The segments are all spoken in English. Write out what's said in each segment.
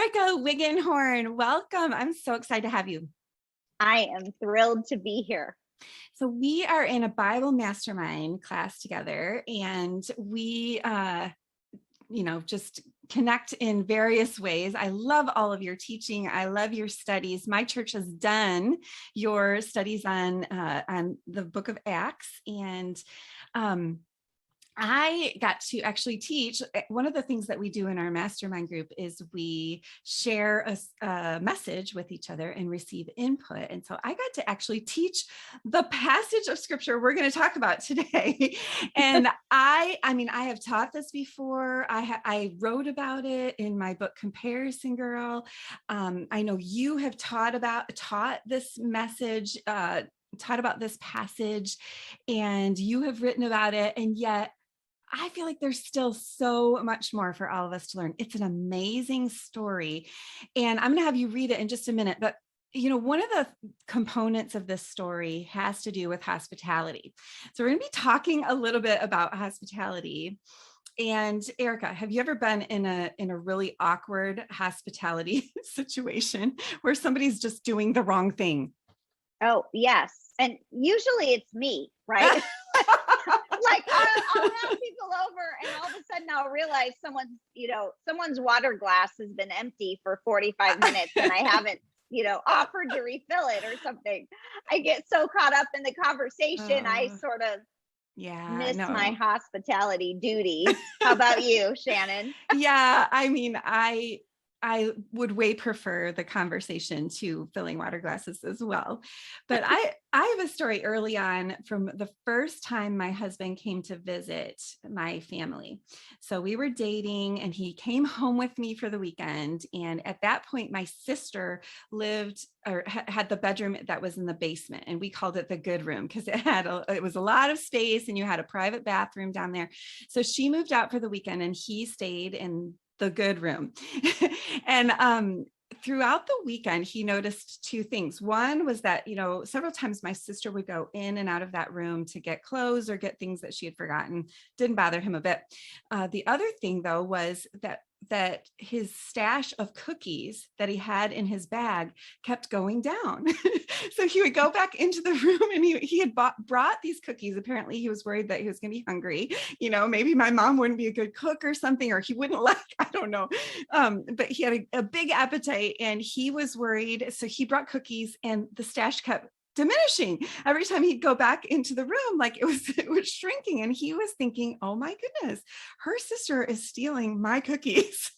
Erica Wiggenhorn, welcome. I'm so excited to have you. I am thrilled to be here. So we are in a Bible mastermind class together, and we, just connect in various ways. I love all of your teaching. I love your studies. My church has done your studies on the Book of Acts, and um, I got to actually teach. One of the things that we do in our mastermind group is we share a message with each other and receive input. And so I got to actually teach the passage of scripture we're going to talk about today. And I have taught this before. I wrote about it in my book, Comparison Girl. I know you have taught this message, taught about this passage, and you have written about it. And yet I feel like there's still so much more for all of us to learn. It's an amazing story. And I'm going to have you read it in just a minute. But, one of the components of this story has to do with hospitality. So we're going to be talking a little bit about hospitality. And Erica, have you ever been in a really awkward hospitality situation where somebody's just doing the wrong thing? Oh, yes. And usually it's me, right? Like I'll have people over and all of a sudden I'll realize someone's water glass has been empty for 45 minutes and I haven't, offered to refill it or something. I get so caught up in the conversation, I sort of miss my No. hospitality duties. How about you, Shannon? Yeah, I would way prefer the conversation to filling water glasses as well. But I have a story early on from the first time my husband came to visit my family. So we were dating and he came home with me for the weekend. And at that point, my sister lived or had the bedroom that was in the basement, and we called it the good room because it was a lot of space and you had a private bathroom down there. So she moved out for the weekend and he stayed in the good room. And throughout the weekend, he noticed two things. One was that, several times my sister would go in and out of that room to get clothes or get things that she had forgotten. Didn't bother him a bit. The other thing, though, was that his stash of cookies that he had in his bag kept going down. So he would go back into the room and he had brought these cookies. Apparently he was worried that he was going to be hungry. Maybe my mom wouldn't be a good cook or something, or he wouldn't I don't know. But he had a big appetite and he was worried. So he brought cookies and the stash kept diminishing every time he'd go back into the room. Like it was shrinking, and he was thinking, oh my goodness, her sister is stealing my cookies.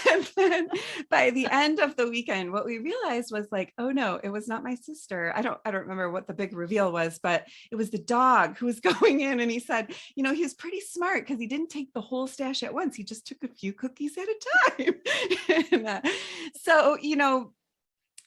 And then by the end of the weekend, what we realized was like, oh no, it was not my sister. I don't remember what the big reveal was, but it was the dog who was going in. And he said, he was pretty smart because he didn't take the whole stash at once. He just took a few cookies at a time. So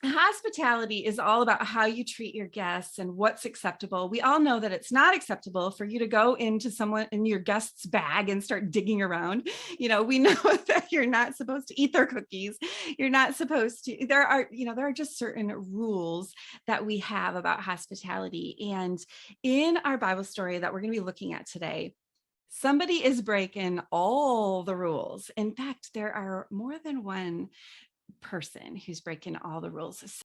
hospitality is all about how you treat your guests and what's acceptable. We all know that it's not acceptable for you to go into someone in your guest's bag and start digging around. We know that you're not supposed to eat their cookies. You're not supposed to. There are just certain rules that we have about hospitality. And in our Bible story that we're going to be looking at today, somebody is breaking all the rules. In fact, there are more than one person who's breaking all the rules.